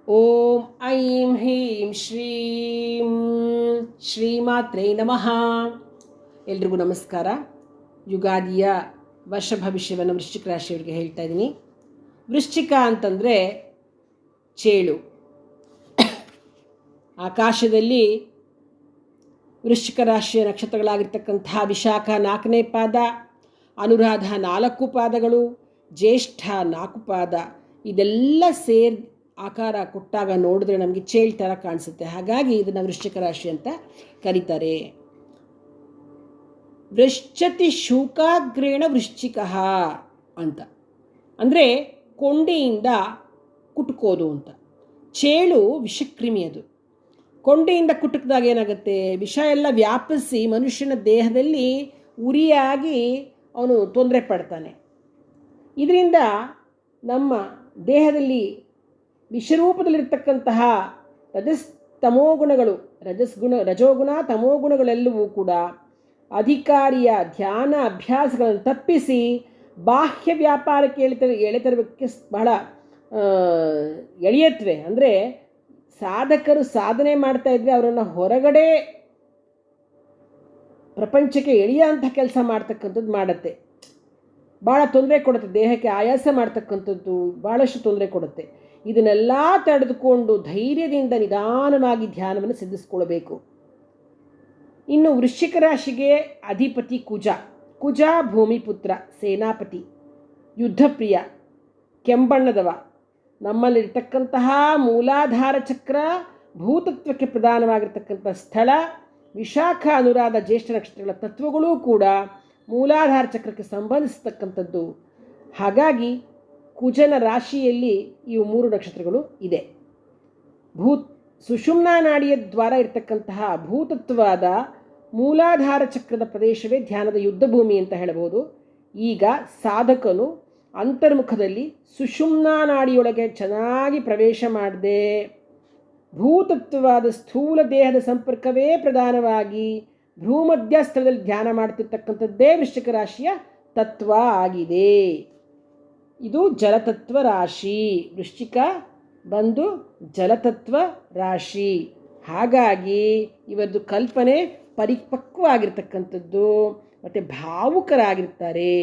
ಓಂ ಐಂ ಹೀಂ ಶ್ರೀಂ ಶ್ರೀಮಾತ್ರೇ ನಮಃ. ಎಲ್ರಿಗೂ ನಮಸ್ಕಾರ. ಯುಗಾದಿಯ ವರ್ಷ ಭವಿಷ್ಯವನ್ನು ವೃಶ್ಚಿಕ ರಾಶಿಯವರಿಗೆ ಹೇಳ್ತಾ ಇದ್ದೀನಿ. ವೃಶ್ಚಿಕ ಅಂತಂದರೆ ಚೇಳು. ಆಕಾಶದಲ್ಲಿ ವೃಶ್ಚಿಕ ರಾಶಿಯ ನಕ್ಷತ್ರಗಳಾಗಿರ್ತಕ್ಕಂಥ ವಿಶಾಖ 4ನೇ ಪಾದ, ಅನುರಾಧ 4 ಪಾದಗಳು, ಜ್ಯೇಷ್ಠ 4 ಪಾದ, ಇದೆಲ್ಲ ಸೇರಿ ಆಕಾರ ಕೊಟ್ಟಾಗ ನೋಡಿದ್ರೆ ನಮಗೆ ಚೇಳು ಥರ ಕಾಣಿಸುತ್ತೆ. ಹಾಗಾಗಿ ಇದನ್ನು ವೃಶ್ಚಿಕ ರಾಶಿ ಅಂತ ಕರೀತಾರೆ. ವೃಶ್ಚತಿ ಶೂಕಾಗ್ರೇಣ ವೃಶ್ಚಿಕ ಅಂತ ಅಂದರೆ ಕೊಂಡಿಯಿಂದ ಕುಟುಕೋದು ಅಂತ. ಚೇಳು ವಿಷಕ್ರಿಮಿ. ಅದು ಕೊಂಡಿಯಿಂದ ಕುಟುಕಿದಾಗ ಏನಾಗುತ್ತೆ, ವಿಷ ಎಲ್ಲ ವ್ಯಾಪಿಸಿ ಮನುಷ್ಯನ ದೇಹದಲ್ಲಿ ಉರಿಯಾಗಿ ಅವನು ತೊಂದರೆ ಪಡ್ತಾನೆ. ಇದರಿಂದ ನಮ್ಮ ದೇಹದಲ್ಲಿ ವಿಷರೂಪದಲ್ಲಿರ್ತಕ್ಕಂತಹ ರಜೋಗುಣ ತಮೋಗುಣಗಳೆಲ್ಲವೂ ಕೂಡ ಅಧಿಕಾರಿಯ ಧ್ಯಾನ ಅಭ್ಯಾಸಗಳನ್ನು ತಪ್ಪಿಸಿ ಬಾಹ್ಯ ವ್ಯಾಪಾರಕ್ಕೆ ಎಳೆತರಕ್ಕೆ ಬಹಳ ಎಳೆಯತ್ವೆ. ಅಂದರೆ ಸಾಧಕರು ಸಾಧನೆ ಮಾಡ್ತಾ ಇದ್ರೆ ಅವರನ್ನು ಹೊರಗಡೆ ಪ್ರಪಂಚಕ್ಕೆ ಎಳೆಯುವಂಥ ಕೆಲಸ ಮಾಡ್ತಕ್ಕಂಥದ್ದು ಮಾಡುತ್ತೆ. ಭಾಳ ತೊಂದರೆ ಕೊಡುತ್ತೆ, ದೇಹಕ್ಕೆ ಆಯಾಸ ಮಾಡ್ತಕ್ಕಂಥದ್ದು ಭಾಳಷ್ಟು ತೊಂದರೆ ಕೊಡುತ್ತೆ. ಇದನ್ನೆಲ್ಲ ತಡೆದುಕೊಂಡು ಧೈರ್ಯದಿಂದ ನಿಧಾನವಾಗಿ ಧ್ಯಾನವನ್ನು ಸಿದ್ಧಿಸ್ಕೊಳ್ಬೇಕು. ಇನ್ನು ವೃಶ್ಚಿಕ ರಾಶಿಗೆ ಅಧಿಪತಿ ಕುಜ ಭೂಮಿಪುತ್ರ, ಸೇನಾಪತಿ, ಯುದ್ಧಪ್ರಿಯ, ಕೆಂಬಣ್ಣದವ. ನಮ್ಮಲ್ಲಿರ್ತಕ್ಕಂತಹ ಮೂಲಾಧಾರ ಚಕ್ರ ಭೂತತ್ವಕ್ಕೆ ಪ್ರಧಾನವಾಗಿರ್ತಕ್ಕಂಥ ಸ್ಥಳ. ವಿಶಾಖ ಅನುರಾಧ ಜ್ಯೇಷ್ಠ ನಕ್ಷತ್ರಗಳ ತತ್ವಗಳೂ ಕೂಡ ಮೂಲಾಧಾರ ಚಕ್ರಕ್ಕೆ ಸಂಬಂಧಿಸತಕ್ಕಂಥದ್ದು. ಹಾಗಾಗಿ ಕುಜನ ರಾಶಿಯಲ್ಲಿ ಇವು 3 ನಕ್ಷತ್ರಗಳು ಇದೆ. ಸುಷುಮ್ನಾ ನಾಡಿಯ ದ್ವಾರ ಇರತಕ್ಕಂತಹ ಭೂತತ್ವವಾದ ಮೂಲಾಧಾರ ಚಕ್ರದ ಪ್ರದೇಶವೇ ಧ್ಯಾನದ ಯುದ್ಧ ಭೂಮಿ ಅಂತ ಹೇಳಬಹುದು. ಈಗ ಸಾಧಕನು ಅಂತರ್ಮುಖದಲ್ಲಿ ಸುಷುಮ್ನಾ ನಾಡಿಯೊಳಗೆ ಚೆನ್ನಾಗಿ ಪ್ರವೇಶ ಮಾಡದೆ ಭೂತತ್ವವಾದ ಸ್ಥೂಲ ದೇಹದ ಸಂಪರ್ಕವೇ ಪ್ರಧಾನವಾಗಿ ಭೂಮಧ್ಯ ಸ್ಥಳದಲ್ಲಿ ಧ್ಯಾನ ಮಾಡ್ತಿರ್ತಕ್ಕಂಥದ್ದೇ ವೃಶ್ಚಿಕ ರಾಶಿಯ ತತ್ವ ಆಗಿದೆ. ಇದು ಜಲತತ್ವ ರಾಶಿ. ವೃಶ್ಚಿಕ ಬಂದು ಜಲತತ್ವ ರಾಶಿ. ಹಾಗಾಗಿ ಇವರದ್ದು ಕಲ್ಪನೆ ಪರಿಪಕ್ವವಾಗಿರ್ತಕ್ಕಂಥದ್ದು ಮತ್ತು ಭಾವುಕರಾಗಿರ್ತಾರೆ.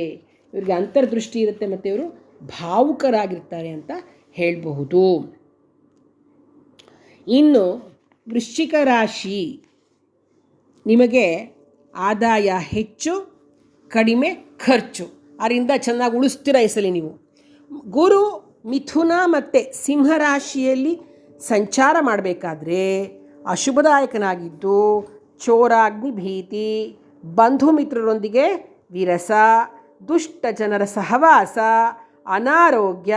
ಇವರಿಗೆ ಅಂತರ್ದೃಷ್ಟಿ ಇರುತ್ತೆ ಮತ್ತು ಇವರು ಭಾವುಕರಾಗಿರ್ತಾರೆ ಅಂತ ಹೇಳಬಹುದು. ಇನ್ನು ವೃಶ್ಚಿಕ ರಾಶಿ ನಿಮಗೆ ಆದಾಯ ಹೆಚ್ಚು, ಕಡಿಮೆ ಖರ್ಚು, ಅದರಿಂದ ಚೆನ್ನಾಗಿ ಉಳಿಸ್ತೀರ ಈ ಸಲ ನೀವು. ಗುರು ಮಿಥುನ ಮತ್ತು ಸಿಂಹರಾಶಿಯಲ್ಲಿ ಸಂಚಾರ ಮಾಡಬೇಕಾದ್ರೆ ಅಶುಭದಾಯಕನಾಗಿದ್ದು ಚೋರಾಗ್ನಿ ಭೀತಿ, ಬಂಧು ಮಿತ್ರರೊಂದಿಗೆ ವಿರಸ, ದುಷ್ಟ ಜನರ ಸಹವಾಸ, ಅನಾರೋಗ್ಯ,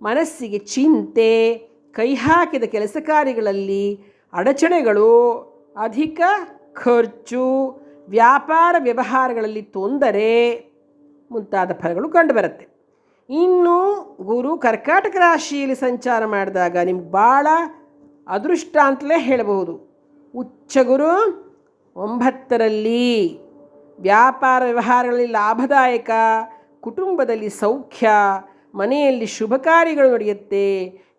ಮನಸ್ಸಿಗೆ ಚಿಂತೆ, ಕೈ ಹಾಕಿದ ಕೆಲಸ ಕಾರ್ಯಗಳಲ್ಲಿ ಅಡಚಣೆಗಳು, ಅಧಿಕ ಖರ್ಚು, ವ್ಯಾಪಾರ ವ್ಯವಹಾರಗಳಲ್ಲಿ ತೊಂದರೆ ಮುಂತಾದ ಫಲಗಳು ಕಂಡುಬರುತ್ತೆ. ಇನ್ನು ಗುರು ಕರ್ಕಾಟಕ ರಾಶಿಯಲ್ಲಿ ಸಂಚಾರ ಮಾಡಿದಾಗ ನಿಮ್ಗೆ ಭಾಳ ಅದೃಷ್ಟ ಅಂತಲೇ ಹೇಳಬಹುದು. ಉಚ್ಚ ಗುರು 9ರಲ್ಲಿ, ವ್ಯಾಪಾರ ವ್ಯವಹಾರಗಳಲ್ಲಿ ಲಾಭದಾಯಕ, ಕುಟುಂಬದಲ್ಲಿ ಸೌಖ್ಯ, ಮನೆಯಲ್ಲಿ ಶುಭ ಕಾರ್ಯಗಳು ನಡೆಯುತ್ತೆ,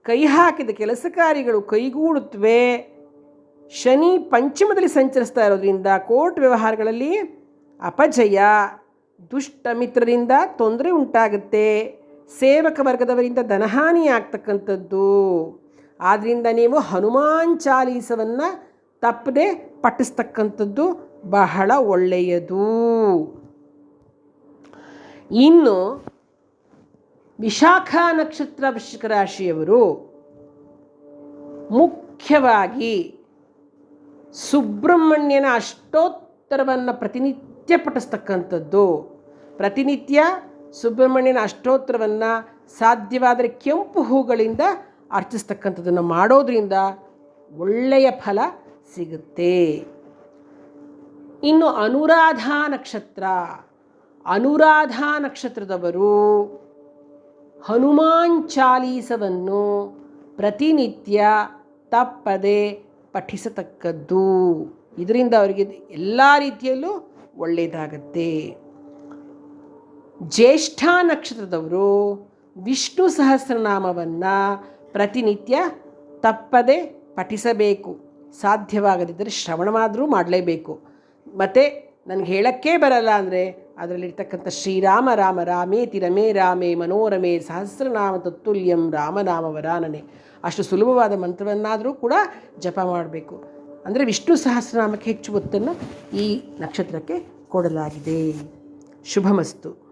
ಕೈ ಹಾಕಿದ ಕೆಲಸ ಕಾರ್ಯಗಳು ಕೈಗೂಡುತ್ತವೆ. ಶನಿ ಪಂಚಮದಲ್ಲಿ ಸಂಚರಿಸ್ತಾ ಇರೋದ್ರಿಂದ ಕೋರ್ಟ್ ವ್ಯವಹಾರಗಳಲ್ಲಿ ಅಪಜಯ, ದುಷ್ಟ ಮಿತ್ರರಿಂದ ತೊಂದರೆ ಉಂಟಾಗುತ್ತೆ, ಸೇವಕ ವರ್ಗದವರಿಂದ ಧನಹಾನಿ ಆಗ್ತಕ್ಕಂಥದ್ದು. ಆದ್ದರಿಂದ ನೀವು ಹನುಮಾನ್ ಚಾಲೀಸವನ್ನು ತಪ್ಪದೆ ಪಠಿಸ್ತಕ್ಕಂಥದ್ದು ಬಹಳ ಒಳ್ಳೆಯದು. ಇನ್ನು ವಿಶಾಖ ನಕ್ಷತ್ರ ವೃಶ್ಚಿಕ ರಾಶಿಯವರು ಮುಖ್ಯವಾಗಿ ಸುಬ್ರಹ್ಮಣ್ಯನ ಅಷ್ಟೋತ್ತರವನ್ನು ಪ್ರತಿನಿತ್ಯ ಪಠಿಸ್ತಕ್ಕಂಥದ್ದು. ಪ್ರತಿನಿತ್ಯ ಸುಬ್ರಹ್ಮಣ್ಯನ ಅಷ್ಟೋತ್ತರವನ್ನು ಸಾಧ್ಯವಾದರೆ ಕೆಂಪು ಹೂಗಳಿಂದ ಅರ್ಚಿಸ್ತಕ್ಕಂಥದ್ದನ್ನು ಮಾಡೋದ್ರಿಂದ ಒಳ್ಳೆಯ ಫಲ ಸಿಗುತ್ತೆ. ಇನ್ನು ಅನುರಾಧ ನಕ್ಷತ್ರದವರು ಹನುಮಾನ್ ಚಾಲೀಸವನ್ನು ಪ್ರತಿನಿತ್ಯ ತಪ್ಪದೆ ಪಠಿಸತಕ್ಕದ್ದು. ಇದರಿಂದ ಅವರಿಗೆ ಎಲ್ಲ ರೀತಿಯಲ್ಲೂ ಒಳ್ಳೆಯದಾಗತ್ತೆ. ಜ್ಯೇಷ್ಠ ನಕ್ಷತ್ರದವರು ವಿಷ್ಣು ಸಹಸ್ರನಾಮವನ್ನು ಪ್ರತಿನಿತ್ಯ ತಪ್ಪದೆ ಪಠಿಸಬೇಕು. ಸಾಧ್ಯವಾಗದಿದ್ದರೆ ಶ್ರವಣವಾದರೂ ಮಾಡಲೇಬೇಕು. ಮತ್ತು ನನಗೆ ಹೇಳೋಕ್ಕೇ ಬರಲ್ಲ ಅಂದರೆ ಅದರಲ್ಲಿರ್ತಕ್ಕಂಥ ಶ್ರೀರಾಮ ರಾಮ ರಾಮೇತಿ ರಮೇ ರಾಮೇ ಮನೋರಮೆ ಸಹಸ್ರನಾಮ ತತ್ತುಲ್ಯಂ ರಾಮನಾಮ ವರಾನನೆ, ಅಷ್ಟು ಸುಲಭವಾದ ಮಂತ್ರವನ್ನಾದರೂ ಕೂಡ ಜಪ ಮಾಡಬೇಕು. ಅಂದರೆ ವಿಷ್ಣು ಸಹಸ್ರನಾಮಕ್ಕೆ ಹೆಚ್ಚು ಒತ್ತನ್ನು ಈ ನಕ್ಷತ್ರಕ್ಕೆ ಕೊಡಲಾಗಿದೆ. ಶುಭಮಸ್ತು.